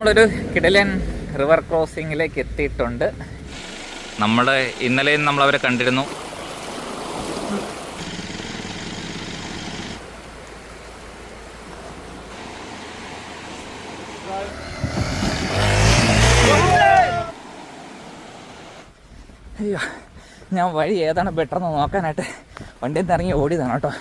നമ്മളൊരു കിടലൻ റിവർ ക്രോസിങ്ങിലേക്ക് എത്തിയിട്ടുണ്ട്. ഇന്നലെയും നമ്മളവരെ കണ്ടിരുന്നു. അയ്യോ, ഞാൻ വഴി ഏതാണ് ബെറ്ററെന്ന് നോക്കാനായിട്ട് വണ്ടിയിൽ നിന്ന് ഇറങ്ങി ഓടിയതാണ് കേട്ടോ.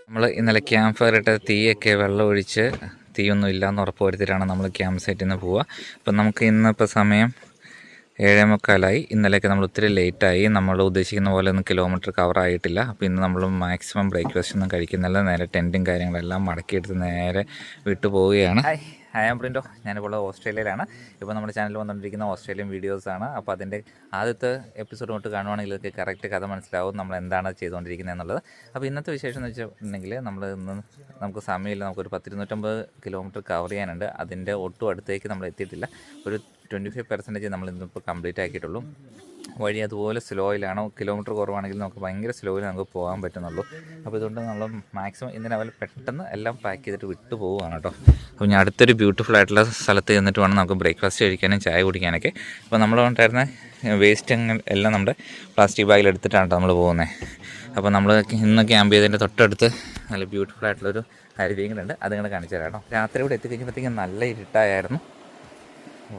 നമ്മൾ ഇന്നലെ ക്യാമ്പ് ഫയർ ഇട്ട തീയൊക്കെ വെള്ളം ഒഴിച്ച് തീയൊന്നും ഇല്ലയെന്ന് ഉറപ്പ് വരുത്തിയിട്ടാണ് നമ്മൾ ക്യാമ്പ് സൈറ്റിൽ നിന്ന് പോവുക. അപ്പം നമുക്ക് ഇന്നിപ്പോൾ സമയം 7:45. ഇന്നലെയൊക്കെ നമ്മൾ ഒത്തിരി ലേറ്റായി. നമ്മൾ ഉദ്ദേശിക്കുന്ന പോലെ ഒന്നും കിലോമീറ്റർ കവർ ആയിട്ടില്ല. അപ്പോൾ ഇന്ന് നമ്മൾ മാക്സിമം ബ്രേക്ക്ഫാസ്റ്റ് ഒന്നും കഴിക്കുന്നില്ല. നേരെ ടെൻറ്റും കാര്യങ്ങളെല്ലാം മടക്കിയെടുത്ത് നേരെ വിട്ടു പോവുകയാണ്. I am Printo. ഞാനിപ്പോൾ ഓസ്ട്രേലിയയിലാണ്. ഇപ്പോൾ നമ്മുടെ ചാനലിൽ വന്നുകൊണ്ടിരിക്കുന്ന ഓസ്ട്രേലിയൻ വീഡിയോസാണ്. അപ്പോൾ അതിൻ്റെ ആദ്യത്തെ എപ്പിസോഡ് തൊട്ട് കാണുവാണെങ്കിൽ ഇതൊക്കെ കറക്റ്റ് കഥ മനസ്സിലാവും, നമ്മൾ എന്താണ് ചെയ്തുകൊണ്ടിരിക്കുന്നത് എന്നുള്ളത്. അപ്പോൾ ഇന്നത്തെ വിശേഷം എന്ന് വെച്ചിട്ടുണ്ടെങ്കിൽ നമുക്ക് സമയമില്ല. നമുക്കൊരു 250 കിലോമീറ്റർ കവർ ചെയ്യാനുണ്ട്. അതിൻ്റെ ഒട്ടും അടുത്തേക്ക് നമ്മൾ എത്തിയിട്ടില്ല. ഒരു 25% നമ്മൾ ഇന്നിപ്പോൾ കംപ്ലീറ്റ് ആക്കിയിട്ടുള്ളൂ. വഴി അതുപോലെ സ്ലോയിലാണ്. കിലോമീറ്റർ കുറവാണെങ്കിൽ നമുക്ക് ഭയങ്കര സ്ലോയിൽ നമുക്ക് പോകാൻ പറ്റുന്നുള്ളൂ. അപ്പോൾ ഇതുകൊണ്ട് നമ്മൾ മാക്സിമം ഇന്നലെ പെട്ടെന്ന് എല്ലാം പാക്ക് ചെയ്തിട്ട് വിട്ടു പോവുകയാണ് കേട്ടോ. അപ്പോൾ ഞാൻ അടുത്തൊരു ബ്യൂട്ടിഫുൾ ആയിട്ടുള്ള സ്ഥലത്ത് ചെന്നിട്ട് വേണം നമുക്ക് ബ്രേക്ക്ഫാസ്റ്റ് കഴിക്കാനും ചായ കുടിക്കാനൊക്കെ. അപ്പോൾ നമ്മൾ ഉണ്ടായിരുന്ന വേസ്റ്റ് എല്ലാം നമ്മുടെ പ്ലാസ്റ്റിക് ബാഗിൽ എടുത്തിട്ടാണ് കേട്ടോ നമ്മൾ പോകുന്നത്. അപ്പോൾ നമ്മൾ ഇന്ന് ക്യാമ്പ് ചെയ്തതിൻ്റെ തൊട്ടടുത്ത് നല്ല ബ്യൂട്ടിഫുൾ ആയിട്ടുള്ളൊരു അരുവിയും കൂടെ ഉണ്ട്. അത് നിങ്ങൾ കാണിച്ചു തരാം കേട്ടോ. രാത്രി ഇവിടെ എത്തിക്കഴിഞ്ഞപ്പോഴത്തേക്കും നല്ല ഇരുട്ടായിരുന്നു.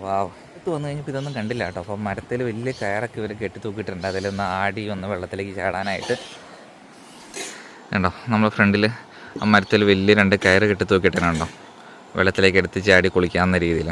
വാവ്, അടുത്ത് വന്നു കഴിഞ്ഞപ്പോൾ ഇതൊന്നും കണ്ടില്ല കേട്ടോ. അപ്പം മരത്തിൽ വലിയ കയറൊക്കെ ഇവർ കെട്ടി തൂക്കിയിട്ടുണ്ട്. അതിലൊന്ന് ആടി ഒന്ന് വെള്ളത്തിലേക്ക് ചാടാനായിട്ട് കണ്ടോ. നമ്മുടെ ഫ്രണ്ടിൽ ആ മരത്തിൽ വലിയ 2 കയറ് കെട്ടി തൂക്കിയിട്ടുണ്ടോ, വെള്ളത്തിലേക്ക് എടുത്ത് ചാടി കുളിക്കാവുന്ന രീതിയിൽ.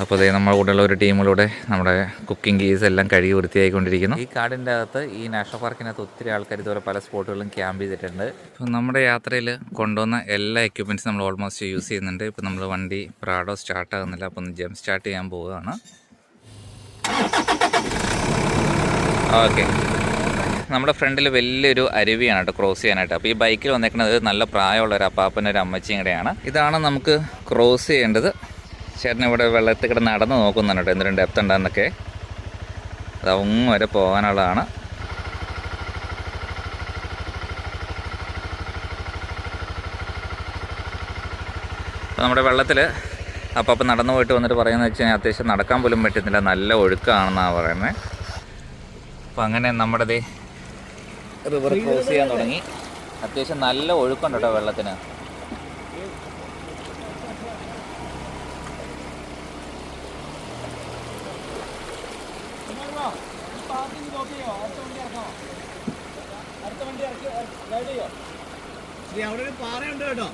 അപ്പോൾ അതേ നമ്മുടെ കൂടെയുള്ള ഒരു ടീമിലൂടെ നമ്മുടെ കുക്കിംഗ് ഗീസ് എല്ലാം കഴുകി വൃത്തിയായിക്കൊണ്ടിരിക്കുന്നു. ഈ കാടിൻ്റെ അകത്ത്, ഈ നാഷണൽ പാർക്കിനകത്ത് ഒത്തിരി ആൾക്കാർ ഇതുപോലെ പല സ്പോട്ടുകളും ക്യാമ്പ് ചെയ്തിട്ടുണ്ട്. ഇപ്പോൾ നമ്മുടെ യാത്രയിൽ കൊണ്ടുവന്ന എല്ലാ എക്യുപ്മെൻറ്റ്സും നമ്മൾ ഓൾമോസ്റ്റ് യൂസ് ചെയ്യുന്നുണ്ട്. ഇപ്പോൾ നമ്മൾ വണ്ടി പ്രാഡോ സ്റ്റാർട്ടാകുന്നില്ല. അപ്പോൾ ഒന്ന് ജംപ് സ്റ്റാർട്ട് ചെയ്യാൻ പോവുകയാണ്. ഓക്കെ, നമ്മുടെ ഫ്രണ്ടിൽ വലിയൊരു അരുവിയാണ് കേട്ടോ ക്രോസ് ചെയ്യാനായിട്ട്. അപ്പോൾ ഈ ബൈക്കിൽ വന്നേക്കുന്നത് നല്ല പ്രായമുള്ള ഒരു അപ്പാപ്പനൊരു അമ്മച്ചിയും കൂടെയാണ്. ഇതാണ് നമുക്ക് ക്രോസ് ചെയ്യേണ്ടത്. ചേട്ടൻ ഇവിടെ വെള്ളത്തിൽ കിടന്ന് നടന്ന് നോക്കുന്നുണ്ട് കേട്ടോ, എന്തിനും ഡെപ്ത് ഉണ്ടെന്നൊക്കെ. അത് അങ്ങ് വരെ പോകാനുള്ളതാണ്. അപ്പോൾ നമ്മുടെ വെള്ളത്തിൽ അപ്പം നടന്നു പോയിട്ട് വന്നിട്ട് പറയുന്നത് വെച്ച് കഴിഞ്ഞാൽ അത്യാവശ്യം നടക്കാൻ പോലും പറ്റുന്നില്ല, നല്ല ഒഴുക്കാണെന്നാണ് പറയുന്നത്. അപ്പോൾ അങ്ങനെ നമ്മുടെ റിവർ ക്രോസ് ചെയ്യാൻ തുടങ്ങി. അത്യാവശ്യം നല്ല ഒഴുക്കുണ്ട് കേട്ടോ വെള്ളത്തിന്. അവിടെ ഒരു പാറയുണ്ട് കേട്ടോ,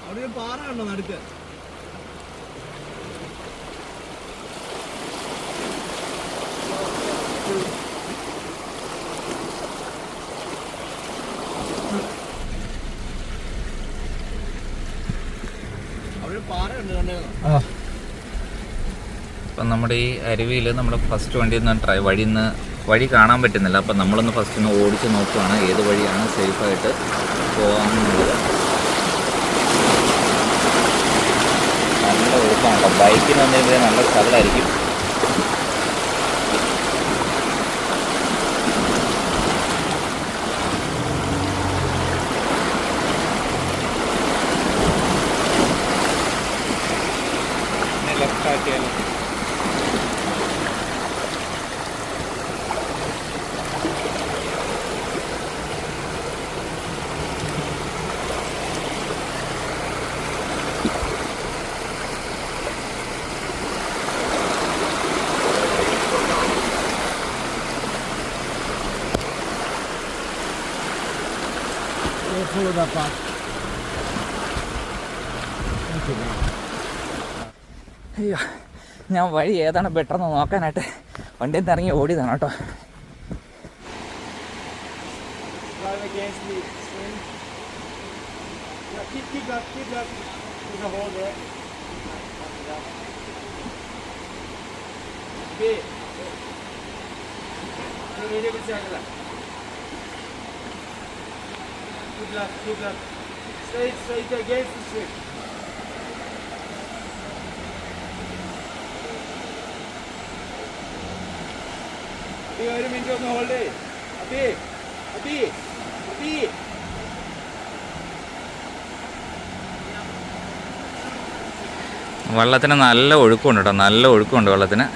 അവിടെ ഒരു പാറ ഉണ്ടോ നടുക്ക്. അവിടെ ഒരു പാറയുണ്ട് കണ്ടോ. അപ്പം നമ്മുടെ ഈ അരുവിയിൽ നമ്മുടെ ഫസ്റ്റ് വണ്ടിയിൽ നിന്ന് വഴി കാണാൻ പറ്റുന്നില്ല. അപ്പം നമ്മളൊന്ന് ഫസ്റ്റ് ഒന്ന് ഓടിച്ച് നോക്കുകയാണ് ഏത് വഴിയാണ് സേഫായിട്ട് പോകാമെന്നുള്ളത്. നല്ല ഒഴുക്കാണ്. ബൈക്കിന് വന്നിട്ട് നല്ല സ്ഥലമായിരിക്കും. ലെഫ്റ്റ് ആക്കിയാലും അയ്യോ, ഞാൻ വഴി ഏതാണ് ബെറ്ററെന്ന് നോക്കാനായിട്ട് വണ്ടിയിൽ നിന്ന് ഇറങ്ങി ഓടിയതാണ് കേട്ടോ. Keep left. Straight against the street. ഒരു മിനിറ്റ് ഒന്ന് ഹോൾഡ് അബി അബി അബി വെള്ളത്തിന് നല്ല ഒഴുക്കുണ്ട് കേട്ടോ, നല്ല ഒഴുക്കുണ്ട് വെള്ളത്തിന്.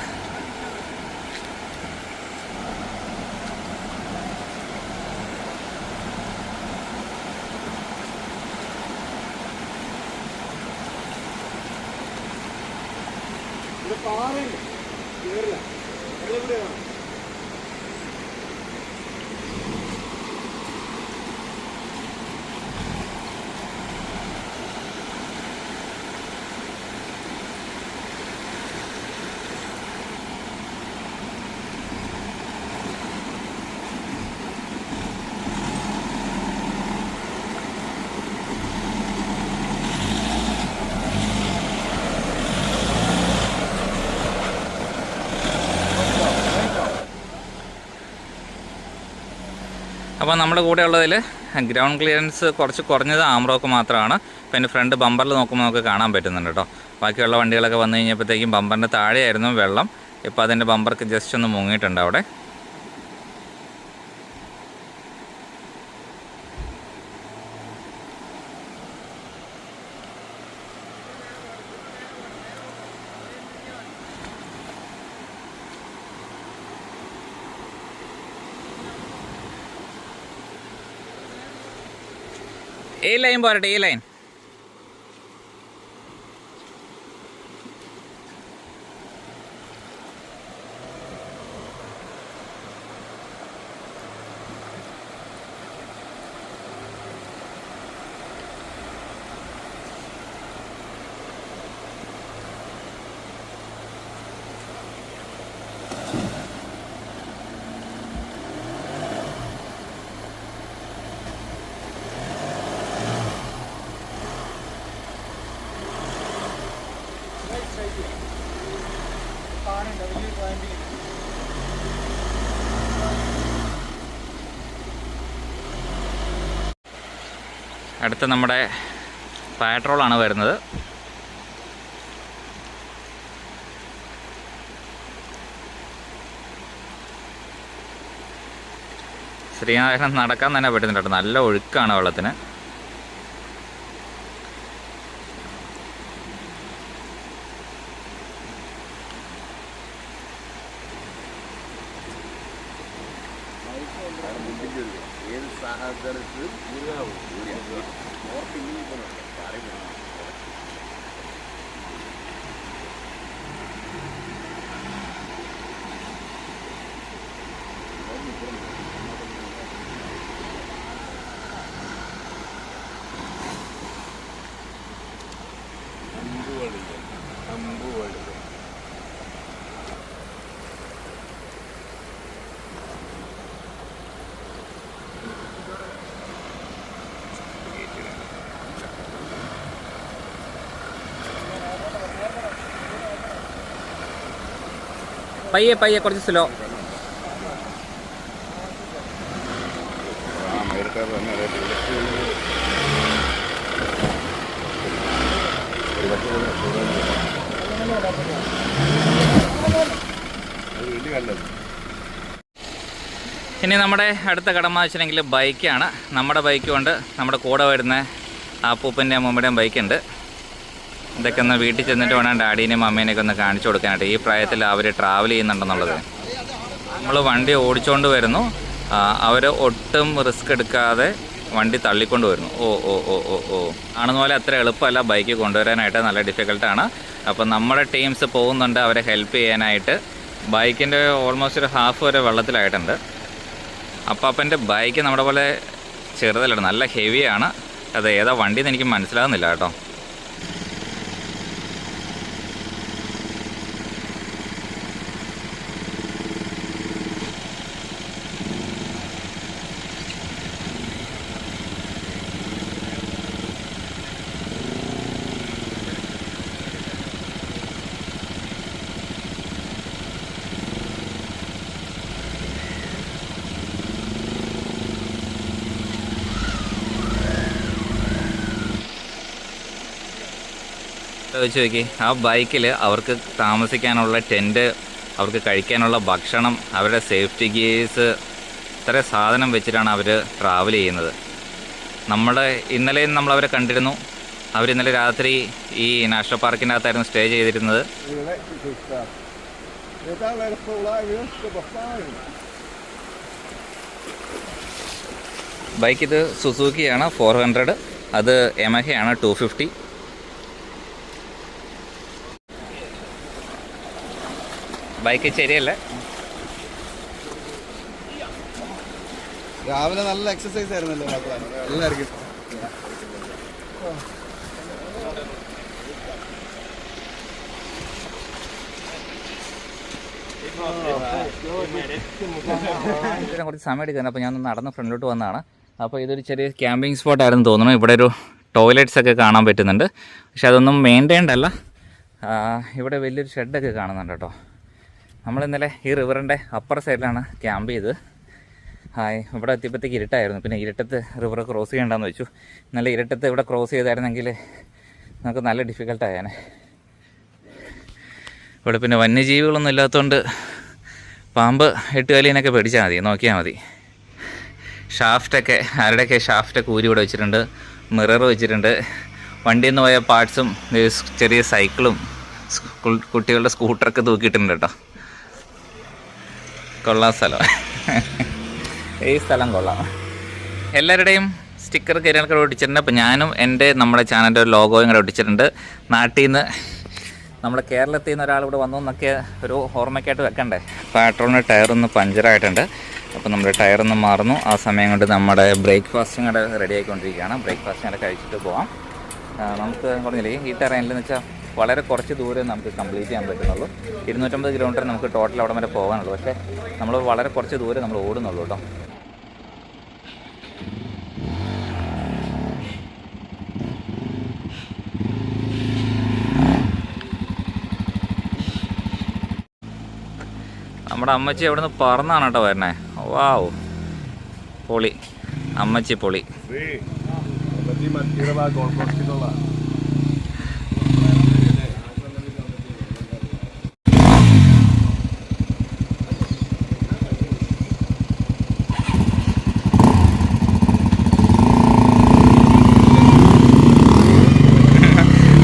പാറയില്ല കേറില്ല എവിടെയാണ് അപ്പോൾ നമ്മുടെ കൂടെ ഉള്ളതിൽ ഗ്രൗണ്ട് ക്ലിയറൻസ് കുറച്ച് കുറഞ്ഞത് ആംറോക്ക് മാത്രമാണ്. അപ്പോൾ എൻ്റെ ഫ്രണ്ട് ബമ്പറിൽ നോക്കുമ്പോൾ നമുക്ക് കാണാൻ പറ്റുന്നുണ്ട് കേട്ടോ. ബാക്കിയുള്ള വണ്ടികളൊക്കെ വന്നു കഴിഞ്ഞപ്പോഴത്തേക്കും ബമ്പറിൻ്റെ താഴെയായിരുന്നു വെള്ളം. ഇപ്പോൾ അതിൻ്റെ ബമ്പർക്ക് ജസ്റ്റ് ഒന്ന് മുങ്ങിയിട്ടുണ്ട് അവിടെ. ഈ ലൈൻ പോരട്ടെ, ഈ ലൈൻ. അടുത്ത് നമ്മുടെ പാട്രോളാണ് വരുന്നത്. ശ്രീനാരായണൻ നടക്കാൻ തന്നെ പറ്റുന്നുണ്ട് കേട്ടോ, നല്ല ഒഴുക്കാണ് വെള്ളത്തിന്. ഏത് സാഹചര്യത്തിൽ പയ്യെ പയ്യെ കുറച്ച് സ്ലോ. ഇനി നമ്മുടെ അടുത്ത കടമ വെച്ചിട്ടുണ്ടെങ്കിൽ ബൈക്കാണ്. നമ്മുടെ ബൈക്ക് കൊണ്ട് നമ്മുടെ കൂടെ വരുന്ന അപ്പൂപ്പൻ്റെ അമ്മൂമ്മയുടെയും ബൈക്കുണ്ട്. ഇതൊക്കെ ഒന്ന് വീട്ടിൽ ചെന്നിട്ട് വേണം ഡാഡീനെയും മമ്മീനെയൊക്കെ ഒന്ന് കാണിച്ചു കൊടുക്കാനായിട്ട്. ഈ പ്രായത്തിൽ അവർ ട്രാവൽ ചെയ്യുന്നുണ്ടെന്നുള്ളത്. നമ്മൾ വണ്ടി ഓടിച്ചുകൊണ്ട് വരുന്നു, അവർ ഒട്ടും റിസ്ക് എടുക്കാതെ വണ്ടി തള്ളിക്കൊണ്ട് വരുന്നു. ഓ ഓ ഓ ഓ ഓ ആണെന്ന പോലെ അത്ര എളുപ്പമല്ല ബൈക്ക് കൊണ്ടുവരാനായിട്ട്, നല്ല ഡിഫിക്കൽട്ടാണ്. അപ്പോൾ നമ്മുടെ ടീംസ് പോകുന്നുണ്ട് അവരെ ഹെൽപ്പ് ചെയ്യാനായിട്ട്. ബൈക്കിൻ്റെ ഓൾമോസ്റ്റ് ഒരു ഹാഫ് വരെ വെള്ളത്തിലായിട്ടുണ്ട്. അപ്പാപ്പൻ്റെ ബൈക്ക് നമ്മുടെ പോലെ ചെറുതല്ല, നല്ല ഹെവിയാണ്. അത് ഏതാ വണ്ടിയെന്ന് എനിക്ക് മനസ്സിലാകുന്നില്ല കേട്ടോ. വെച്ച് നോക്കി, ആ ബൈക്കിൽ അവർക്ക് താമസിക്കാനുള്ള ടെൻറ്റ്, അവർക്ക് കഴിക്കാനുള്ള ഭക്ഷണം, അവരുടെ സേഫ്റ്റി ഗിയേഴ്സ്, ഇത്ര സാധനം വെച്ചിട്ടാണ് അവർ ട്രാവൽ ചെയ്യുന്നത്. ഇന്നലെയും നമ്മളവരെ കണ്ടിരുന്നു. അവരിന്നലെ രാത്രി ഈ നാഷണൽ പാർക്കിൻ്റെ അകത്തായിരുന്നു സ്റ്റേ ചെയ്തിരുന്നത്. ബൈക്ക് ഇത് സുസൂക്കിയാണ് 400, അത് യമഹയാണ് 250. ബൈക്ക് ശരിയല്ലേ? രാവിലെ നല്ല എക്സസൈസ് ആയിരുന്നല്ലോ എല്ലാവർക്കും. കുറച്ച് സമയം എടുക്കുന്നത്. അപ്പോൾ ഞാൻ നടന്ന് ഫ്രണ്ടിലോട്ട് വന്നതാണ്. അപ്പോൾ ഇതൊരു ചെറിയ ക്യാമ്പിംഗ് സ്പോട്ടായിരുന്നു തോന്നുന്നു. ഇവിടെ ഒരു ടോയ്ലറ്റ്സ് ഒക്കെ കാണാൻ പറ്റുന്നുണ്ട്. പക്ഷെ അതൊന്നും മെയിൻറ്റൈൻഡ് അല്ല. ഇവിടെ വലിയൊരു ഷെഡൊക്കെ കാണുന്നുണ്ട് കേട്ടോ. നമ്മളിന്നലെ ഈ റിവറിൻ്റെ അപ്പർ സൈഡിലാണ് ക്യാമ്പ് ചെയ്ത്. ഇവിടെ എത്തിയപ്പോഴത്തേക്ക് ഇരുട്ടായിരുന്നു. പിന്നെ ഇരുട്ടത്ത് റിവർ ക്രോസ് ചെയ്യേണ്ടെന്ന് വെച്ചു. നല്ല ഇരുട്ടത്ത് ഇവിടെ ക്രോസ് ചെയ്തായിരുന്നെങ്കിൽ നമുക്ക് നല്ല ഡിഫിക്കൽട്ടായേനെ. ഇവിടെ പിന്നെ വന്യജീവികളൊന്നും ഇല്ലാത്തതുകൊണ്ട് പാമ്പ്, എട്ടുകാലിനൊക്കെ പേടിച്ചാൽ മതി, നോക്കിയാൽ മതി. ഷാഫ്റ്റൊക്കെ ആരുടെയൊക്കെ ഷാഫ്റ്റൊക്കെ ഊരി ഇവിടെ വെച്ചിട്ടുണ്ട്. മിറർ വെച്ചിട്ടുണ്ട്. വണ്ടിയിൽ നിന്ന് പോയ പാർട്സും ചെറിയ സൈക്കിളും കുട്ടികളുടെ സ്കൂട്ടറൊക്കെ തൂക്കിയിട്ടുണ്ട് കേട്ടോ. കൊള്ളാം സ്ഥലം. ഈ സ്ഥലം കൊള്ളാം. എല്ലാവരുടെയും സ്റ്റിക്കർ കാര്യങ്ങളൊക്കെ ഒട്ടിച്ചിട്ടുണ്ട്. അപ്പോൾ ഞാനും നമ്മുടെ ചാനലിൻ്റെ ഒരു ലോഗോയും കൂടെ ഒട്ടിച്ചിട്ടുണ്ട്. നാട്ടിൽ നിന്ന്, നമ്മുടെ കേരളത്തിൽ നിന്ന് ഒരാൾ ഇവിടെ വന്നു എന്നൊക്കെ ഒരു ഓർമ്മയ്ക്കായിട്ട് വെക്കണ്ടേ. പെട്രോളിൻ്റെ ടയറൊന്ന് പഞ്ചറായിട്ടുണ്ട്. അപ്പോൾ നമ്മുടെ ടയറൊന്ന് മാറുന്നു. ആ സമയം കൊണ്ട് നമ്മുടെ ബ്രേക്ക്ഫാസ്റ്റും കൂടെ റെഡി ആയിക്കൊണ്ടിരിക്കുകയാണ്. ബ്രേക്ക്ഫാസ്റ്റ് കൂടെ കഴിച്ചിട്ട് പോകാം. നമുക്ക് പറഞ്ഞില്ലേ, ഈ ടെറൈനിലെന്ന് വെച്ചാൽ വളരെ കുറച്ച് ദൂരം നമുക്ക് കംപ്ലീറ്റ് ചെയ്യാൻ പറ്റുന്നുള്ളൂ. 250 കിലോമീറ്റർ നമുക്ക് ടോട്ടൽ അവിടെ വരെ പോകാനുള്ളൂ. പക്ഷേ നമ്മൾ വളരെ കുറച്ച് ദൂരം നമ്മൾ ഓടുന്നുള്ളൂ കേട്ടോ. നമ്മുടെ അമ്മച്ചി അവിടെ നിന്ന് പറന്നാണ് കേട്ടോ വരണേ. വാവ്, പൊളി. അമ്മച്ചി പൊളി.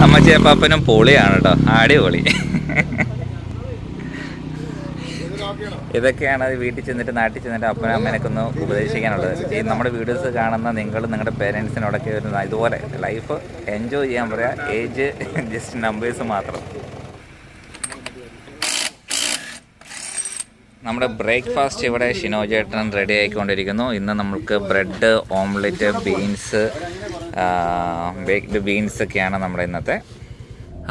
അമ്മച്ചി അപ്പാപ്പനും പൊളിയാണ് കേട്ടോ, അടിപൊളി. ഇതൊക്കെയാണ് വീട്ടിൽ ചെന്നിട്ട്, നാട്ടിൽ ചെന്നിട്ട് അപ്പനും അമ്മേനൊക്കെ ഒന്ന് ഉപദേശിക്കാനുള്ളത്. ഈ നമ്മുടെ വീഡിയോസ് കാണുന്ന നിങ്ങൾ നിങ്ങളുടെ പേരൻസിനോടൊക്കെ ഒരു ഇതുപോലെ ലൈഫ് എൻജോയ് ചെയ്യാൻ പറയാം. ഏജ് ജസ്റ്റ് നമ്പേഴ്സ് മാത്രം. നമ്മുടെ ബ്രേക്ക്ഫാസ്റ്റ് ഇവിടെ ഷിനോജേട്ടൻ റെഡി ആയിക്കൊണ്ടിരിക്കുന്നു. ഇന്ന് നമുക്ക് bread, omelette, beans, baked beans ഒക്കെയാണ് നമ്മുടെ ഇന്നത്തെ.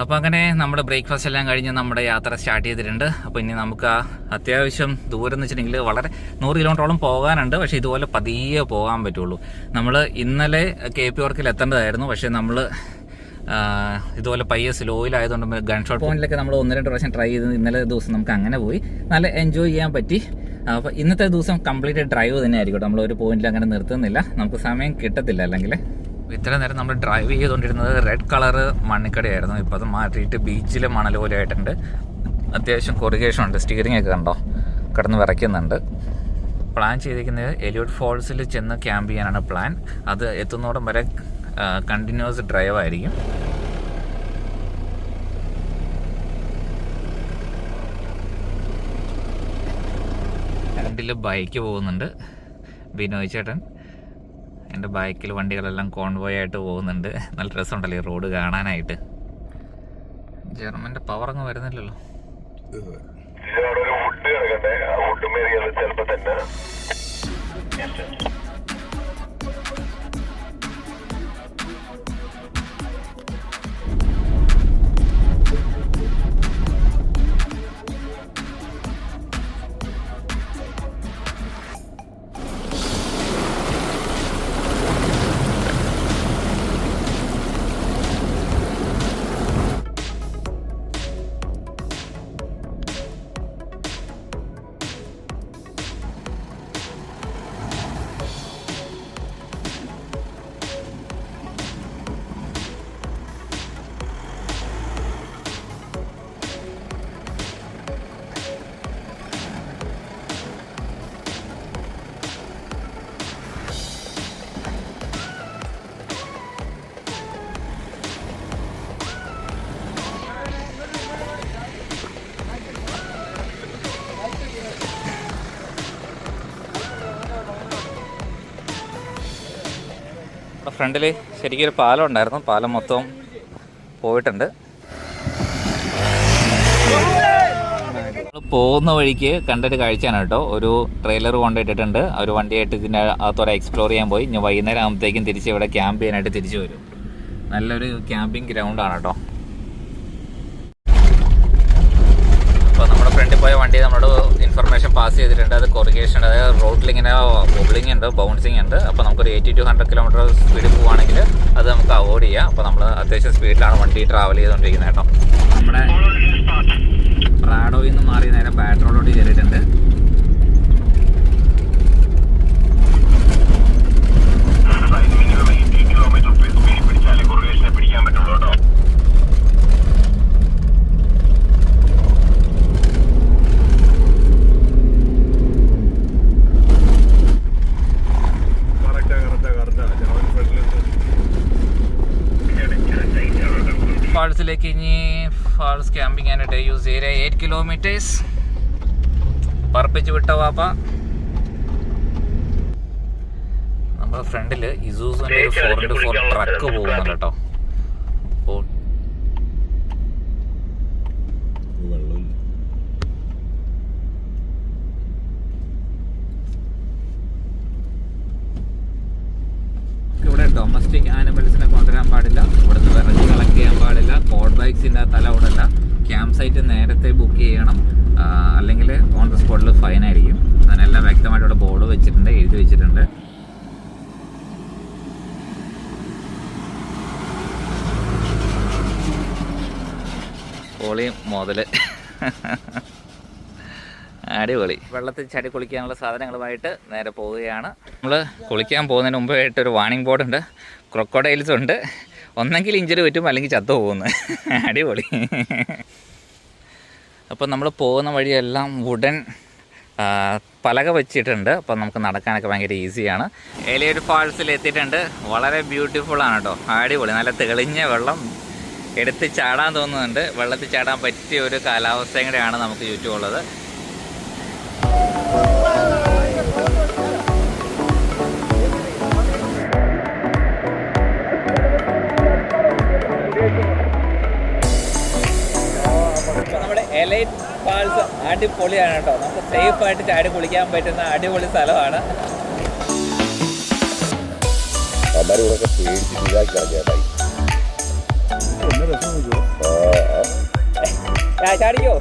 അപ്പോൾ അങ്ങനെ നമ്മുടെ ബ്രേക്ക്ഫാസ്റ്റ് എല്ലാം കഴിഞ്ഞ് നമ്മുടെ യാത്ര സ്റ്റാർട്ട് ചെയ്തിട്ടുണ്ട്. അപ്പോൾ ഇനി നമുക്ക് അത്യാവശ്യം ദൂരം എന്ന് വെച്ചിട്ടുണ്ടെങ്കിൽ വളരെ 100 കിലോമീറ്ററോളം പോകാനുണ്ട്. പക്ഷേ ഇതുപോലെ പതിയെ പോകാൻ പറ്റുള്ളൂ. നമ്മൾ ഇന്നലെ KP വർക്കിൽ എത്തേണ്ടതായിരുന്നു. പക്ഷേ നമ്മൾ ഇതുപോലെ പയ്യെ സ്ലോയിലായതുകൊണ്ട് ഗൺ ഷോട്ട് പോയിന്റിലൊക്കെ നമ്മൾ 1-2 പ്രാവശ്യം ട്രൈ ചെയ്ത് ഇന്നലെ ദിവസം നമുക്ക് അങ്ങനെ പോയി നല്ല എൻജോയ് ചെയ്യാൻ പറ്റി. അപ്പോൾ ഇന്നത്തെ ദിവസം കംപ്ലീറ്റ് ഡ്രൈവ് തന്നെ ആയിരിക്കും. നമ്മൾ ഒരു പോയിന്റിൽ അങ്ങനെ നിർത്തുന്നില്ല, നമുക്ക് സമയം കിട്ടത്തില്ല. അല്ലെങ്കിൽ ഇത്ര നേരം നമ്മൾ ഡ്രൈവ് ചെയ്തുകൊണ്ടിരുന്നത് റെഡ് കളറ് മണ്ണിക്കടയായിരുന്നു. ഇപ്പോൾ അത് മാറ്റിയിട്ട് ബീച്ചിൽ മണൽ പോലെ ആയിട്ടുണ്ട്. അത്യാവശ്യം കൊറിഗേഷൻ ഉണ്ട്. സ്റ്റിയറിംഗ് ഒക്കെ കണ്ടോ, കിടന്ന് വിറയ്ക്കുന്നുണ്ട്. പ്ലാൻ ചെയ്തിരിക്കുന്നത് എലിയോട്ട് ഫോൾസിൽ ചെന്ന് ക്യാമ്പ് ചെയ്യാനാണ് പ്ലാൻ. അത് എത്തുന്നോടം വരെ കണ്ടിന്യൂസ് ഡ്രൈവ് ആയിരിക്കും. ഫ്രണ്ടിൽ ബൈക്ക് പോകുന്നുണ്ട്, ബിനോയ് ചേട്ടൻ. എൻ്റെ ബൈക്കിൽ വണ്ടികളെല്ലാം കോൺവോയ് ആയിട്ട് പോകുന്നുണ്ട്. നല്ല രസമുണ്ടല്ലോ ഈ റോഡ് കാണാനായിട്ട്. ജർമ്മൻ്റെ പവർ അങ്ങ് വരുന്നില്ലല്ലോ. ഫ്രണ്ടിൽ ശരിക്കും ഒരു പാലം ഉണ്ടായിരുന്നു, പാലം മൊത്തം പോയിട്ടുണ്ട്. പോകുന്ന വഴിക്ക് കണ്ടൊരു കാഴ്ചയാണ് കേട്ടോ. ഒരു ട്രെയിലർ കൊണ്ടിട്ടിട്ടുണ്ട്. ഒരു വണ്ടിയായിട്ട് ഇതിൻ്റെ അകത്തോടെ എക്സ്പ്ലോർ ചെയ്യാൻ പോയി. ഇനി വൈകുന്നേരം ആകുമ്പോഴത്തേക്കും തിരിച്ച് ഇവിടെ ക്യാമ്പ് ചെയ്യാനായിട്ട് തിരിച്ചു വരും. നല്ലൊരു ക്യാമ്പിംഗ് ഗ്രൗണ്ടാണ് കേട്ടോ. അപ്പോൾ നമ്മുടെ ഫ്രണ്ടിൽ പോയ വണ്ടി നമ്മളോട് ഇൻഫർമേഷൻ പാസ് ചെയ്തിട്ടുണ്ട്. അത് കൊറിഗേഷൻ, അതായത് റോഡിൽ ഇങ്ങനെ ബോബിളിംഗ് ഉണ്ട്, ബൗൺസിങ് ഉണ്ട്. അപ്പോൾ നമുക്കൊരു 80 to 100 കിലോമീറ്റർ സ്പീഡിൽ പോവുകയാണെങ്കിൽ അത് നമുക്ക് അവോയ്ഡ് ചെയ്യാം. അപ്പോൾ നമ്മൾ അത്യാവശ്യം സ്പീഡിലാണ് വണ്ടി ട്രാവൽ ചെയ്തുകൊണ്ടിരിക്കുന്നത് കേട്ടോ. നമ്മുടെ പ്രാഡോയിൽ നിന്ന് മാറി നേരെ പാട്രോളോട്ട് കയറിയിട്ടുണ്ട്. ഫാൾസിലേക്ക് ഇനി ഫാൾസ് ക്യാമ്പിംഗ് ചെയ്യാനായിട്ട് യൂസ് ഏരിയ 8 കിലോമീറ്റേഴ്സ് പറപ്പിച്ച് വിട്ട വാപ്പ. നമ്മുടെ ഫ്രണ്ടിൽ ഇസൂസിൻ്റെ ഒരു 4x4 ട്രക്ക് പോകുന്നുണ്ട് കേട്ടോ. അപ്പോൾ ഇവിടെ ഡൊമസ്റ്റിക് ആനിമൽസിനെ കൊണ്ടുവരാൻ പാടില്ല, ഇവിടുന്ന് വിറക് കളക്ട് ചെയ്യാൻ പാടില്ല, കോഡ് ബൈക്സിൻ്റെ തല ഇവിടെല്ല. ക്യാമ്പ് സൈറ്റ് നേരത്തെ ബുക്ക് ചെയ്യണം, അല്ലെങ്കിൽ ഓൺ ദ സ്പോട്ടിൽ ഫൈൻ ആയിരിക്കും. അതിനെല്ലാം വ്യക്തമായിട്ട് ഇവിടെ ബോർഡ് വെച്ചിട്ടുണ്ട്, എഴുതി വെച്ചിട്ടുണ്ട്. പൊളി മുതൽ അടിപൊളി. വെള്ളത്തിൽ ചടി കുളിക്കാനുള്ള സാധനങ്ങളുമായിട്ട് നേരെ പോവുകയാണ്. നമ്മൾ കുളിക്കാൻ പോകുന്നതിന് മുമ്പായിട്ടൊരു വാർണിംഗ് ബോർഡുണ്ട്. ക്രൊക്കോഡൈൽസ് ഉണ്ട്, ഒന്നെങ്കിൽ ഇഞ്ചുറി പറ്റും അല്ലെങ്കിൽ ചത്തു പോകുന്നു. അടിപൊളി. അപ്പോൾ നമ്മൾ പോകുന്ന വഴിയെല്ലാം വുഡൻ പലക വെച്ചിട്ടുണ്ട്. അപ്പോൾ നമുക്ക് നടക്കാനൊക്കെ ഭയങ്കര ഈസിയാണ്. ഏലിയഡ് ഫാൾസിൽ എത്തിയിട്ടുണ്ട്. വളരെ ബ്യൂട്ടിഫുള്ളാണ് കേട്ടോ, അടിപൊളി. നല്ല തെളിഞ്ഞ വെള്ളം, എടുത്ത് ചാടാൻ തോന്നുന്നുണ്ട്. വെള്ളത്തിൽ ചാടാൻ പറ്റിയ ഒരു കാലാവസ്ഥയും കൂടെയാണ് നമുക്ക് ചുറ്റുമുള്ളത്. നമ്മുടെ എലൈറ്റ് ഫാൾസ് അടിപൊളിയാണ് കേട്ടോ. നമുക്ക് സേഫായിട്ട് ചാടി കുളിക്കാൻ പറ്റുന്ന അടിപൊളി സ്ഥലമാണ്. ചാടിക്കോ.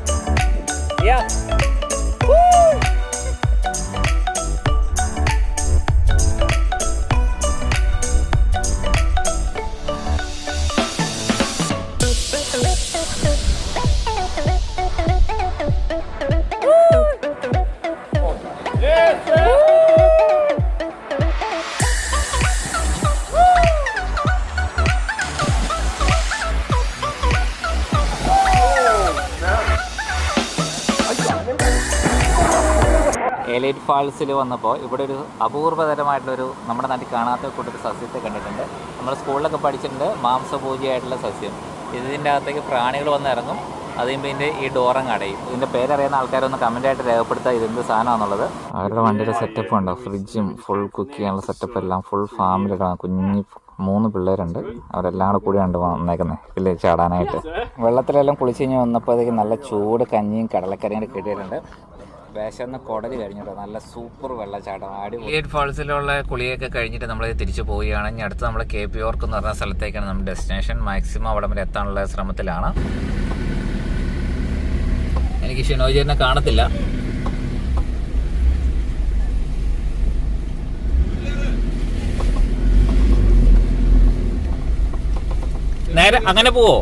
എലൈറ്റ് ഫാൾസിൽ വന്നപ്പോൾ ഇവിടെ ഒരു അപൂർവതരമായിട്ടുള്ളൊരു നമ്മുടെ നാട്ടിൽ കാണാത്ത കൂട്ടൊരു സസ്യത്തെ കണ്ടിട്ടുണ്ട്. നമ്മൾ സ്കൂളിലൊക്കെ പഠിച്ചിട്ടുണ്ട്, മാംസഭോജിയായിട്ടുള്ള സസ്യം. ഇതിൻ്റെ അകത്തേക്ക് പ്രാണികൾ വന്ന് ഇറങ്ങും, അത് കഴിയുമ്പോൾ ഇതിൻ്റെ ഈ ഡോറങ്ങ് അടയും. ഇതിൻ്റെ പേരറിയുന്ന ആൾക്കാരൊന്ന് കമൻറ്റായിട്ട് രേഖപ്പെടുത്തുക ഇതെന്ത് സാധനമാണെന്നുള്ളത്. അവരുടെ വണ്ടിയുടെ സെറ്റപ്പ് ഉണ്ടോ, ഫ്രിഡ്ജും ഫുൾ കുക്ക് ചെയ്യാനുള്ള സെറ്റപ്പ് എല്ലാം ഫുൾ ഫാമിലിയാണ്. കുഞ്ഞ് 3 പിള്ളേരുണ്ട്, അവരെല്ലാം കൂടെ ഉണ്ട് വന്നേക്കുന്നത് ഇതിൽ ചാടാനായിട്ട്. വെള്ളത്തിലെല്ലാം കുളിച്ച് കഴിഞ്ഞ് വന്നപ്പോഴത്തേക്ക് നല്ല ചൂട് കഞ്ഞിയും കടലക്കറിയും കിട്ടിയിട്ടുണ്ട്. വിശന്ന് കുടല് കഴിഞ്ഞിട്ടോ, നല്ല സൂപ്പർ വെള്ളച്ചാട്ടം, അടിപൊളി. എലൈറ്റ് ഫാൾസിലുള്ള കുളിയൊക്കെ കഴിഞ്ഞിട്ട് നമ്മൾ തിരിച്ചു പോവുകയാണ്. ഇനി അടുത്ത് നമ്മൾ KP York എന്ന് പറഞ്ഞ സ്ഥലത്തേക്കാണ് നമ്മുടെ ഡെസ്റ്റിനേഷൻ. മാക്സിമം അവിടെ വരെ എത്താനുള്ള ശ്രമത്തിലാണ്. എനിക്ക് ഷിനോജിനെ കാണത്തില്ല. നേരെ അങ്ങനെ പോവോ?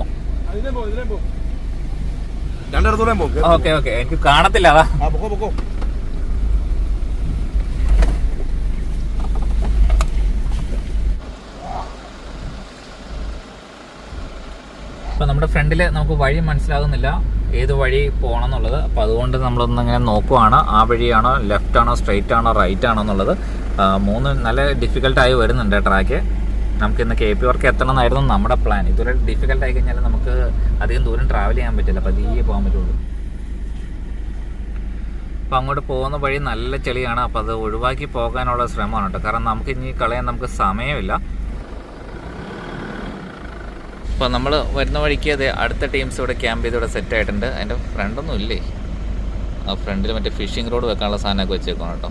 ഓക്കെ ഓക്കെ, എനിക്ക് കാണത്തില്ല അതാ. ഇപ്പം നമ്മുടെ ഫ്രണ്ടിൽ നമുക്ക് വഴി മനസ്സിലാകുന്നില്ല, ഏത് വഴി പോകണം എന്നുള്ളത്. അപ്പോൾ അതുകൊണ്ട് നമ്മളൊന്നിങ്ങനെ നോക്കുവാണ്, ആ വഴിയാണോ, ലെഫ്റ്റ് ആണോ, സ്ട്രെയിറ്റ് ആണോ, റൈറ്റ് ആണോ എന്നുള്ളത്. 3 നല്ല ഡിഫിക്കൽട്ടായി വരുന്നുണ്ട് ട്രാക്ക്. നമുക്കിന്ന് KP York എത്തണം എന്നായിരുന്നു നമ്മുടെ പ്ലാൻ. ഇതുവരെ ഡിഫിക്കൽട്ടായി കഴിഞ്ഞാൽ നമുക്ക് അധികം ദൂരം ട്രാവൽ ചെയ്യാൻ പറ്റില്ല, പതിയെ പോകാൻ പറ്റുള്ളൂ. അപ്പോൾ അങ്ങോട്ട് പോകുന്ന വഴി നല്ല ചെളിയാണ്. അപ്പോൾ അത് ഒഴിവാക്കി പോകാനുള്ള ശ്രമമാണ് കേട്ടോ, കാരണം നമുക്ക് ഇനി കളയാൻ നമുക്ക് സമയമില്ല. അപ്പോൾ നമ്മൾ വരുന്ന വഴിക്ക് അത് അടുത്ത ടീംസ് ഇവിടെ ക്യാമ്പ് ചെയ്ത് ഇവിടെ സെറ്റ് ആയിട്ടുണ്ട്. അതിൻ്റെ ഫ്രണ്ടൊന്നും ഇല്ലേ, ആ ഫ്രണ്ടിൽ മറ്റേ ഫിഷിംഗ് റോഡ് വെക്കാനുള്ള സാധനമൊക്കെ വെച്ചേക്കണം കേട്ടോ.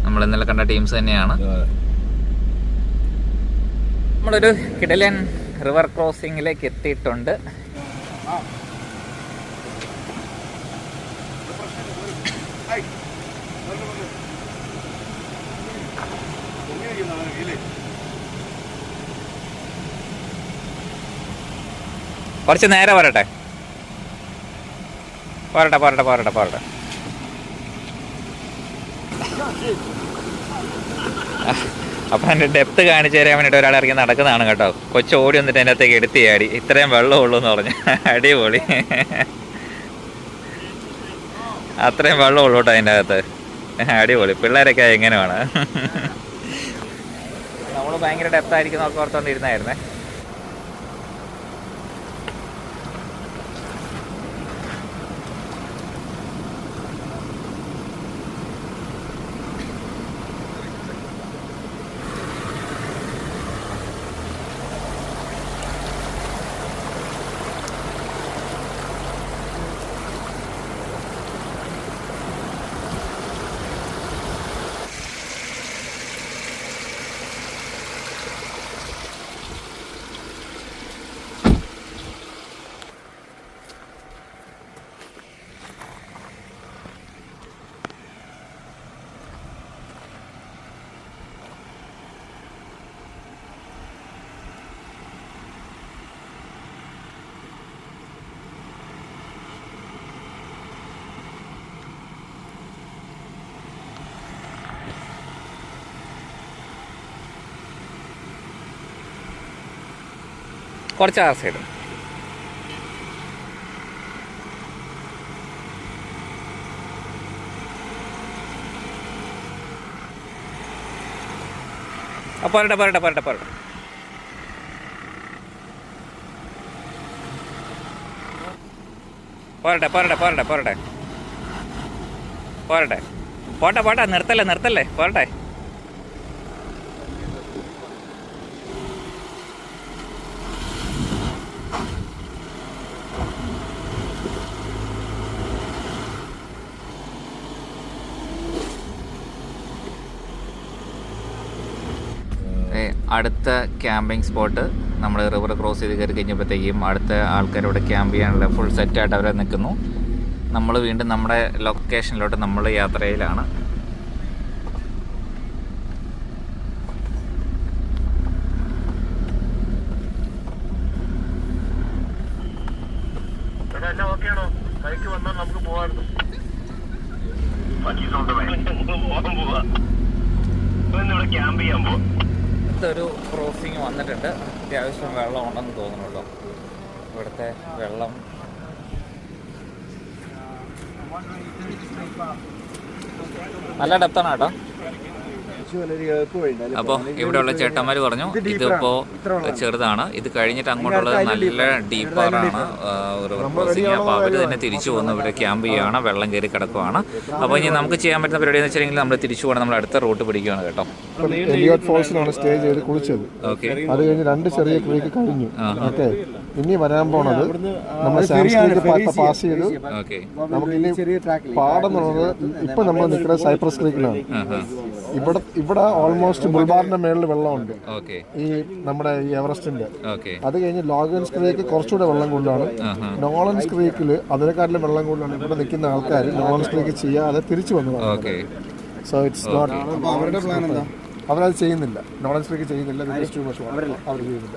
നമ്മൾ ഇന്നലെ കണ്ട ടീംസ് തന്നെയാണ്. നമ്മളൊരു കിടലൻ റിവർ ക്രോസിങ്ങിലേക്ക് എത്തിയിട്ടുണ്ട്. കുറച്ച് നേരെ പോരട്ടെ. അപ്പം എൻ്റെ ഡെപ്ത് കാണിച്ചു തരാൻ വേണ്ടിയിട്ട് ഒരാൾ ഇറങ്ങി നടക്കുന്നതാണ് കേട്ടോ. കൊച്ചു ഓടി വന്നിട്ട് എൻ്റെ അകത്തേക്ക് എടുത്ത് ചാടി. ഇത്രയും വെള്ളമുള്ളൂ എന്ന് പറഞ്ഞു. അടിപൊളി, അത്രയും വെള്ളമുള്ളൂ കേട്ടോ അതിൻ്റെ അകത്ത്. അടിപൊളി. പിള്ളേരൊക്കെ എങ്ങനെയാണ് നമ്മൾ ഭയങ്കര ഡെപ്ത് ആയിരിക്കും നോക്കി ഓർത്തോണ്ടിരുന്നായിരുന്നേ. കുറച്ച് ആ സൈഡ് പോരട്ടെ. നിർത്തല്ലേ പോരട്ടെ. അടുത്ത ക്യാമ്പിംഗ് സ്പോട്ട് നമ്മൾ റിവർ ക്രോസ് ചെയ്ത് കയറി കഴിഞ്ഞപ്പോഴത്തേക്കും അടുത്ത ആൾക്കാരിവിടെ ക്യാമ്പ് ചെയ്യാനുള്ള ഫുൾ സെറ്റായിട്ട് അവരെ നിൽക്കുന്നു. നമ്മൾ വീണ്ടും നമ്മുടെ ലൊക്കേഷനിലോട്ട് നമ്മൾ യാത്രയിലാണ്. ഒരു ക്രോസിങ് വന്നിട്ടുണ്ട്. അത്യാവശ്യം വെള്ളം ഉണ്ടെന്ന് തോന്നുന്നുണ്ടോ. ഇവിടുത്തെ വെള്ളം നല്ല ഡെപ്താണ് കേട്ടോ. അപ്പോൾ ഇവിടെയുള്ള ചേട്ടന്മാർ പറഞ്ഞു ഇതിപ്പോൾ ചെറുതാണ്, ഇത് കഴിഞ്ഞിട്ട് അങ്ങോട്ടുള്ളത് നല്ല ഡീപ്പറാണ് റിവർ ക്രോസിങ്. അപ്പോൾ അവർ തന്നെ തിരിച്ചു പോകുന്നു. ഇവിടെ ക്യാമ്പ് ചെയ്യുകയാണ്, വെള്ളം കയറി കിടക്കുവാണ്. അപ്പോൾ ഇനി നമുക്ക് ചെയ്യാൻ പറ്റുന്ന പരിപാടി എന്ന് വെച്ചിട്ടുണ്ടെങ്കിൽ നമ്മൾ തിരിച്ചു പോകണം. നമ്മൾ അടുത്ത റൂട്ട് പിടിക്കുകയാണ് കേട്ടോ. എലിയോട്ട് ഫോൾസിലാണ് സ്റ്റേ ചെയ്ത് കുളിച്ചത്. ഓക്കെ, അത് കഴിഞ്ഞ് 2 ചെറിയ ക്രീക്ക് കഴിഞ്ഞു. ഓക്കെ, ഇനി വരാൻ പോണത് നമ്മൾ സാംസ്ക്രീക്ക് പാസ് ചെയ്തു. നമുക്ക് ഇനി പാടെന്നുള്ളത് ഇപ്പൊ നമ്മൾ നിൽക്കുന്നത് സൈപ്രസ് ക്രീക്കിലാണ്. ഇവിടെ ഓൾമോസ്റ്റ് ബുൾബാറിന്റെ മേളിൽ വെള്ളമുണ്ട്, ഈ നമ്മുടെ ഈ എവറസ്റ്റിന്റെ. അത് കഴിഞ്ഞ് ലോഗൻസ് ക്രീക്ക് കുറച്ചുകൂടെ വെള്ളം കൂടുതലാണ്. നോളൻസ് ക്രീക്കിൽ അതിനെക്കാട്ടിലും വെള്ളം കൂടുതലാണ്. ഇവിടെ നിൽക്കുന്ന ആൾക്കാർ നോളൻസ് ക്രീക്ക് ചെയ്യാതെ തിരിച്ചു വന്നതാണ്. So it's not. അവരുടെ പ്ലാൻ എന്താ? അവരത് ചെയ്യുന്നില്ല, നോളൻസ് ക്രീക്ക് ചെയ്യുന്നില്ല. അവർ ചെയ്യുന്നില്ല.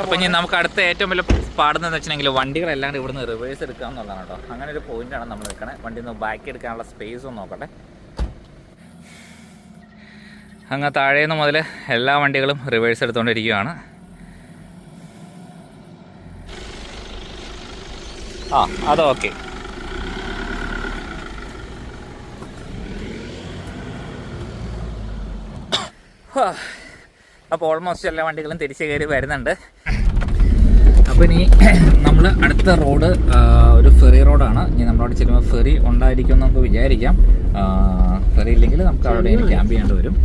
അപ്പൊ ഇനി നമുക്ക് അടുത്ത ഏറ്റവും വലിയ പാടുന്നതെന്ന് വെച്ചിട്ടുണ്ടെങ്കിൽ വണ്ടികളെല്ലാം ഇവിടുന്ന് റിവേഴ്സ് എടുക്കുക എന്നുള്ളതാണ് കേട്ടോ. അങ്ങനെ ഒരു പോയിന്റാണ് നമ്മൾ നിൽക്കണേ. വണ്ടി ഒന്ന് ബാക്ക് എടുക്കാനുള്ള സ്പേസ് ഒന്ന് നോക്കട്ടെ. അങ്ങ് താഴേന്ന് മുതൽ എല്ലാ വണ്ടികളും റിവേഴ്സ് എടുത്തുകൊണ്ടിരിക്കുകയാണ്. അതോക്കെ. അപ്പോൾ ഓൾമോസ്റ്റ് എല്ലാ വണ്ടികളും തിരിച്ച് കയറി വരുന്നുണ്ട്. അപ്പോൾ ഇനി നമ്മൾ അടുത്ത റോഡ് ഒരു ഫെറി റോഡാണ്. ഇനി നമ്മളവിടെ ചെല്ലുമ്പോൾ ഫെറി ഉണ്ടായിരിക്കും എന്ന് നമുക്ക് വിചാരിക്കാം. ഫെറി ഇല്ലെങ്കിൽ നമുക്ക് അവിടെ ക്യാമ്പ് ചെയ്യേണ്ടി വരും.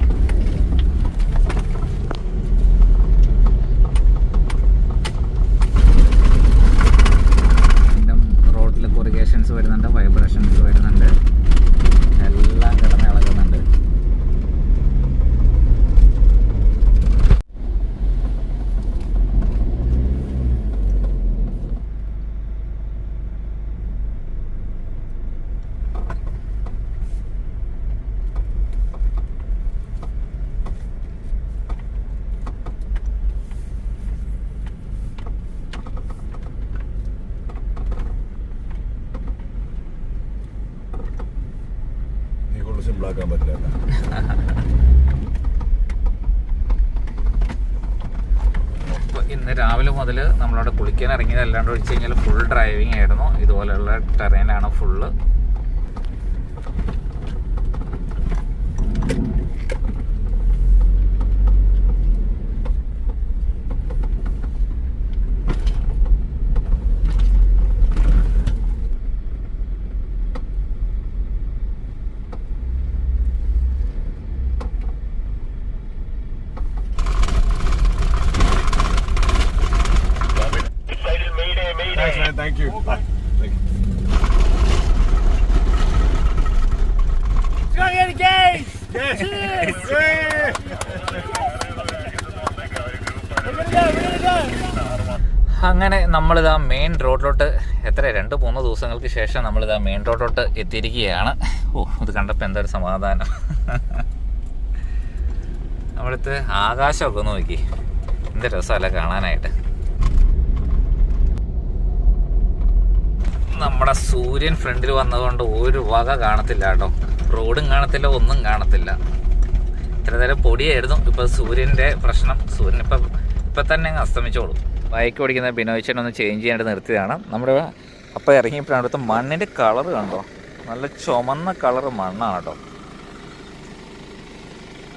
സിമ്പിളാക്കാൻ പറ്റില്ല. ഇന്ന് രാവിലെ മുതൽ നമ്മളവിടെ കുളിക്കാൻ ഇറങ്ങിയത് അല്ലാണ്ട് ഒഴിച്ച് കഴിഞ്ഞാൽ ഫുൾ ഡ്രൈവിംഗ് ആയിരുന്നു. ഇതുപോലെയുള്ള ടെറൈനാണ് ഫുള്ള്. Thank you. അങ്ങനെ നമ്മളിതാ മെയിൻ റോഡിലോട്ട് എത്ര 2-3 ദിവസങ്ങൾക്ക് ശേഷം നമ്മളിതാ മെയിൻ റോഡിലോട്ട് എത്തിയിരിക്കുകയാണ്. ഇത് കണ്ടപ്പോൾ എന്തൊരു സമാധാനം. നമ്മളിത് ആകാശമൊക്കെ ഒന്ന് നോക്കി, എന്ത് രസമല്ല കാണാനായിട്ട്. നമ്മുടെ സൂര്യൻ ഫ്രണ്ടിൽ വന്നതുകൊണ്ട് ഒരു വക കാണത്തില്ല കേട്ടോ. റോഡും കാണത്തില്ല, ഒന്നും കാണത്തില്ല. ഇത്ര നേരം പൊടിയായിരുന്നു. ഇപ്പോൾ സൂര്യൻ്റെ പ്രശ്നം. സൂര്യൻ ഇപ്പം തന്നെ അങ്ങ് അസ്തമിച്ചോളും. ബൈക്ക് ഓടിക്കുന്ന ബിനോയ് ചേട്ടൻ ഒന്ന് ചേഞ്ച് ചെയ്യാനായിട്ട് നിർത്തിയതാണ്. നമ്മുടെ അപ്പോൾ ഇറങ്ങിയപ്പോഴാണ് അടുത്ത മണ്ണിൻ്റെ കളർ കണ്ടോ, നല്ല ചുമന്ന കളർ മണ്ണാണ് കേട്ടോ.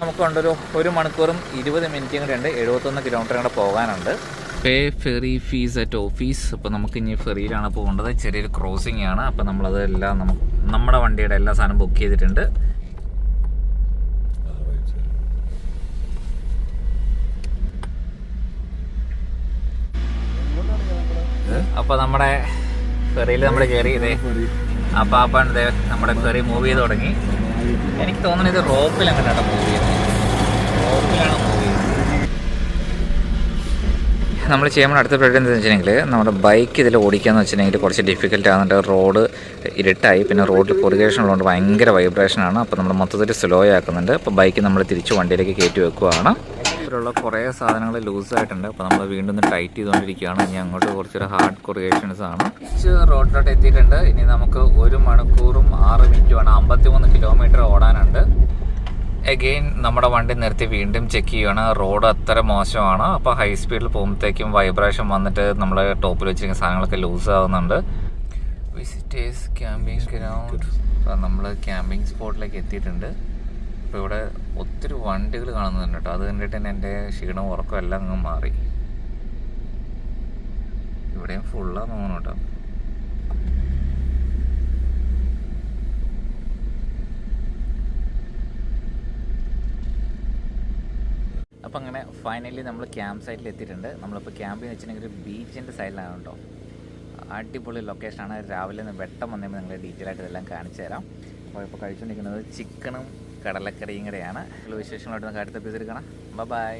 നമുക്ക് കൊണ്ടൊരു 1 മണിക്കൂറും 20 മിനിറ്റും കൂടെ ഉണ്ട്. 71 കിലോമീറ്റർ കൂടെ പോകാനുണ്ട്. പേ ഫെറി ഫീസ് അറ്റ് ഓഫീസ്. അപ്പോൾ നമുക്ക് ഇനി ഫെറിയിലാണ് പോകേണ്ടത്. ചെറിയൊരു ക്രോസിംഗ് ആണ്. അപ്പോൾ നമ്മളതെല്ലാം നമ്മുടെ വണ്ടിയുടെ എല്ലാ സാധനവും ബുക്ക് ചെയ്തിട്ടുണ്ട്. അപ്പോൾ നമ്മുടെ ഫെറിയിൽ നമ്മൾ കയറിയതേ അപ്പം നമ്മുടെ ഫെറി മൂവ് ചെയ്ത് തുടങ്ങി. എനിക്ക് തോന്നുന്നത് ഇത് റോപ്പിൽ അങ്ങനെയാണ് മൂവ് ചെയ്യുന്നത്. റോപ്പിലാണ് മൂവ് ചെയ്യുന്നത്. നമ്മൾ ചെയ്യുമ്പോൾ അടുത്ത പരിപാടി എന്താണെന്ന് വെച്ചിട്ടുണ്ടെങ്കിൽ നമ്മുടെ ബൈക്ക് ഇതിൽ ഓടിക്കാന്ന് വെച്ചിട്ടുണ്ടെങ്കിൽ കുറച്ച് ഡിഫിക്കൽട്ട് ആകുന്നുണ്ട്. റോഡ് ഇരുട്ടായി, പിന്നെ റോഡിൽ പൊറിഗേഷൻ ഉള്ളതുകൊണ്ട് ഭയങ്കര വൈബ്രേഷനാണ്. അപ്പോൾ നമ്മൾ മൊത്തത്തിൽ സ്ലോ ആക്കുന്നുണ്ട്. അപ്പോൾ ബൈക്ക് നമ്മൾ തിരിച്ച് വണ്ടിയിലേക്ക് കയറ്റി വെക്കുകയാണ്. ഇതിലുള്ള കുറേ സാധനങ്ങൾ ലൂസായിട്ടുണ്ട്. അപ്പോൾ നമ്മൾ വീണ്ടും ടൈറ്റ് ചെയ്തുകൊണ്ടിരിക്കുകയാണ്. ഇനി അങ്ങോട്ട് കുറച്ചൊരു ഹാർഡ് കൊറിഗേഷൻസ് ആണ്. റോഡിലോട്ട് എത്തിയിട്ടുണ്ട്. ഇനി നമുക്ക് 1 മണിക്കൂറും 6 മിനിറ്റുമാണ് 53 കിലോമീറ്റർ ഓടാനുണ്ട്. എഗെയിൻ നമ്മുടെ വണ്ടി നിർത്തി വീണ്ടും ചെക്ക് ചെയ്യുകയാണ്. റോഡ് അത്ര മോശമാണ്. അപ്പോൾ ഹൈ സ്പീഡിൽ പോകുമ്പോഴത്തേക്കും വൈബ്രേഷൻ വന്നിട്ട് നമ്മൾ ടോപ്പിൽ വെച്ചിരിക്കുന്ന സാധനങ്ങളൊക്കെ ലൂസ് ആവുന്നുണ്ട്. Visitors camping ground. അപ്പോൾ നമ്മൾ ക്യാമ്പിംഗ് സ്പോട്ടിലേക്ക് എത്തിയിട്ടുണ്ട്. അപ്പോൾ ഇവിടെ ഒത്തിരി വണ്ടികൾ കാണുന്നുണ്ട് കേട്ടോ. അത് കണ്ടിട്ട് തന്നെ എൻ്റെ ക്ഷീണവും ഉറക്കവും എല്ലാം അങ്ങ് മാറി. ഇവിടെയും ഫുള്ളാന്ന് തോന്നുന്നു കേട്ടോ. അപ്പോൾ അങ്ങനെ ഫൈനലി നമ്മൾ ക്യാമ്പ് സൈറ്റിൽ എത്തിയിട്ടുണ്ട്. നമ്മളിപ്പോൾ ക്യാമ്പിൽ വെച്ചിട്ടുണ്ടെങ്കിൽ ഒരു ബീച്ചിൻ്റെ സൈഡിലാണ് കേട്ടോ. അടിപൊളി ലൊക്കേഷനാണ്. രാവിലെ നിന്ന് വെട്ടം വന്നപ്പോൾ നിങ്ങൾ ഡീറ്റെയിൽ ആയിട്ട് ഇതെല്ലാം കാണിച്ചു തരാം. അപ്പോൾ ഇപ്പോൾ കഴിച്ചുകൊണ്ടിരിക്കുന്നത് ചിക്കനും കടലക്കറിയും കൂടെയാണ്. വിശേഷങ്ങളായിട്ട് നമുക്ക് അടുത്ത എപ്പിസോഡിൽ കാണാം. ബൈ.